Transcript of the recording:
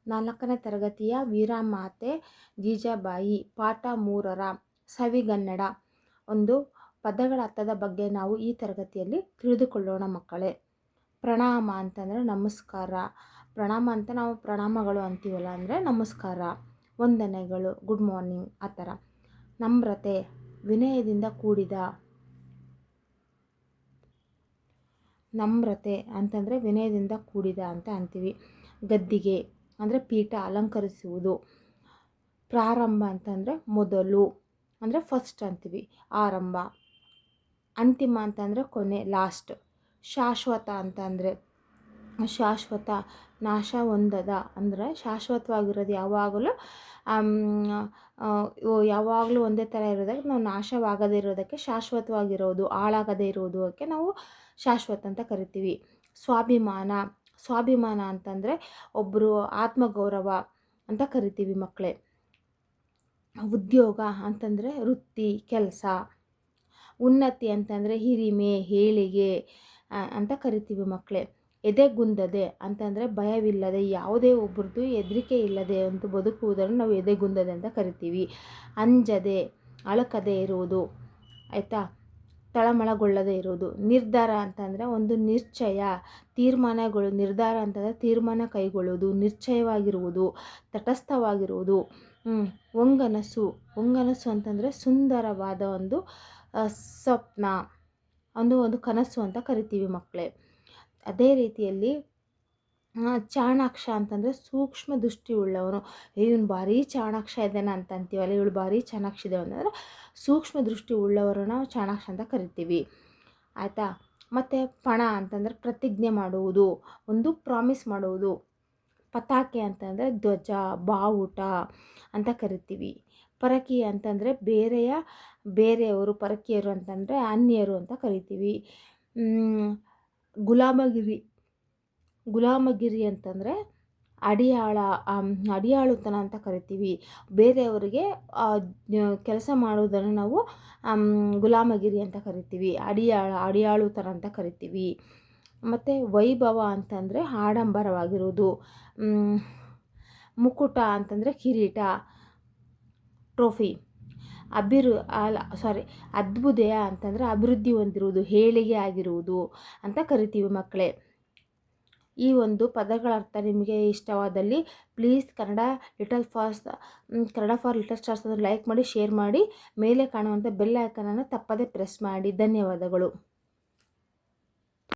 4ನೇ ತರಗತಿಯ ವೀರಮಾತೆ ಜೀಜಾಬಾಯಿ ಪಾಠ 3ರ ಸವಿಗನ್ನಡ ಒಂದು ಪದಗಳ ಅರ್ಥದ ಬಗ್ಗೆ ನಾವು ಈ ತರಗತಿಯಲ್ಲಿ ತಿಳಿದುಕೊಳ್ಳೋಣ ಮಕ್ಕಳೇ. ಪ್ರಣಾಮ ಅಂತಂದರೆ ನಮಸ್ಕಾರ. ಪ್ರಣಾಮ ಅಂತ ನಾವು ಪ್ರಣಾಮಗಳು ಅಂತೀವಲ್ಲ, ಅಂದರೆ ನಮಸ್ಕಾರ, ವಂದನೆಗಳು, ಗುಡ್ ಮಾರ್ನಿಂಗ್ ಆ ಥರ. ನಮ್ರತೆ, ವಿನಯದಿಂದ ಕೂಡಿದ. ನಮ್ರತೆ ಅಂತಂದರೆ ವಿನಯದಿಂದ ಕೂಡಿದ ಅಂತ ಅಂತೀವಿ. ಗದ್ದಿಗೆ ಅಂದರೆ ಪೀಠ ಅಲಂಕರಿಸುವುದು. ಪ್ರಾರಂಭ ಅಂತಂದರೆ ಮೊದಲು, ಅಂದರೆ ಫಸ್ಟ್ ಅಂತೀವಿ, ಆರಂಭ. ಅಂತಿಮ ಅಂತಂದರೆ ಕೊನೆ, ಲಾಸ್ಟ್. ಶಾಶ್ವತ ಅಂತಂದರೆ ಶಾಶ್ವತ, ನಾಶ ಹೊಂದದ, ಅಂದರೆ ಶಾಶ್ವತವಾಗಿರೋದು ಯಾವಾಗಲೂ ಒಂದೇ ಥರ ಇರೋದಕ್ಕೆ ನಾವು ನಾಶವಾಗದೇ ಇರೋದಕ್ಕೆ ಶಾಶ್ವತವಾಗಿರೋದು, ಹಾಳಾಗದೇ ಇರೋದಕ್ಕೆ ನಾವು ಶಾಶ್ವತ ಅಂತ ಕರಿತೀವಿ. ಸ್ವಾಭಿಮಾನ, ಸ್ವಾಭಿಮಾನ ಅಂತಂದರೆ ಒಬ್ಬರು ಆತ್ಮಗೌರವ ಅಂತ ಕರಿತೀವಿ ಮಕ್ಕಳೇ. ಉದ್ಯೋಗ ಅಂತಂದರೆ ವೃತ್ತಿ, ಕೆಲಸ. ಉನ್ನತಿ ಅಂತಂದರೆ ಹಿರಿಮೆ, ಏಳಿಗೆ ಅಂತ ಕರಿತೀವಿ ಮಕ್ಕಳೇ. ಎದೆಗುಂದದೆ ಅಂತಂದರೆ ಭಯವಿಲ್ಲದೆ, ಯಾವುದೇ ಒಬ್ಬರದ್ದು ಹೆದರಿಕೆ ಇಲ್ಲದೆ ಅಂತ ಬದುಕುವುದನ್ನು ನಾವು ಎದೆಗುಂದದೆ ಅಂತ ಕರಿತೀವಿ. ಅಂಜದೆ, ಅಳಕದೆ ಇರುವುದು, ಆಯಿತಾ, ತಳಮಳಗೊಳ್ಳದೆ ಇರುವುದು. ನಿರ್ಧಾರ ಅಂತಂದರೆ ಒಂದು ನಿಶ್ಚಯ, ತೀರ್ಮಾನಗಳು. ನಿರ್ಧಾರ ಅಂತಂದರೆ ತೀರ್ಮಾನ ಕೈಗೊಳ್ಳುವುದು, ನಿಶ್ಚಯವಾಗಿರುವುದು, ತಟಸ್ಥವಾಗಿರುವುದು. ಹೊಂಗನಸು, ಹೊಂಗನಸು ಅಂತಂದರೆ ಸುಂದರವಾದ ಒಂದು ಸ್ವಪ್ನ, ಒಂದು ಕನಸು ಅಂತ ಕರಿತೀವಿ ಮಕ್ಕಳೇ. ಅದೇ ರೀತಿಯಲ್ಲಿ ಚಾಣಾಕ್ಷ ಅಂತಂದರೆ ಸೂಕ್ಷ್ಮ ದೃಷ್ಟಿ ಉಳ್ಳವನು. ಇವನು ಭಾರಿ ಚಾಣಾಕ್ಷ ಇದ್ದಾನೆ ಅಂತ ಅಂತೀವಲ್ಲ, ಇವಳು ಭಾರಿ ಚಾಣಾಕ್ಷ ಇದ್ದಾವೆ ಅಂತಂದರೆ ಸೂಕ್ಷ್ಮ ದೃಷ್ಟಿ ಉಳ್ಳವರನ್ನು ನಾವು ಚಾಣಾಕ್ಷ ಅಂತ ಕರಿತೀವಿ, ಆಯಿತಾ. ಮತ್ತು ಪಣ ಅಂತಂದರೆ ಪ್ರತಿಜ್ಞೆ ಮಾಡುವುದು, ಒಂದು ಪ್ರಾಮಿಸ್ ಮಾಡುವುದು. ಪತಾಕೆ ಅಂತಂದರೆ ಧ್ವಜ, ಬಾವುಟ ಅಂತ ಕರಿತೀವಿ. ಪರಕೀಯ ಅಂತಂದರೆ ಬೇರೆಯವರು, ಪರಕೀಯರು ಅಂತಂದರೆ ಅನ್ಯರು ಅಂತ ಕರಿತೀವಿ. ಗುಲಾಮಗಿರಿ ಅಂತಂದರೆ ಅಡಿಯಾಳುತನ ಅಂತ ಕರಿತೀವಿ. ಬೇರೆಯವರಿಗೆ ಕೆಲಸ ಮಾಡುವುದನ್ನು ನಾವು ಗುಲಾಮಗಿರಿ ಅಂತ ಕರಿತೀವಿ, ಅಡಿಯಾಳುತನ ಅಂತ ಕರಿತೀವಿ. ಮತ್ತು ವೈಭವ ಅಂತಂದರೆ ಆಡಂಬರವಾಗಿರುವುದು. ಮುಕುಟ ಅಂತಂದರೆ ಕಿರೀಟ, ಟ್ರೋಫಿ. ಅದ್ಭುದಯ ಅಂತಂದರೆ ಅಭಿವೃದ್ಧಿ ಹೊಂದಿರುವುದು, ಏಳಿಗೆ ಆಗಿರುವುದು ಅಂತ ಕರಿತೀವಿ ಮಕ್ಕಳೇ. ಈ ಒಂದು ಪದಗಳ ಅರ್ಥ ನಿಮಗೆ ಇಷ್ಟವಾದಲ್ಲಿ please Kannada for little stars like ಮಾಡಿ, ಶೇರ್ ಮಾಡಿ, ಮೇಲೆ ಕಾಣುವಂಥ ಬೆಲ್ ಐಕಾನನ್ನು ತಪ್ಪದೇ ಪ್ರೆಸ್ ಮಾಡಿ. ಧನ್ಯವಾದಗಳು.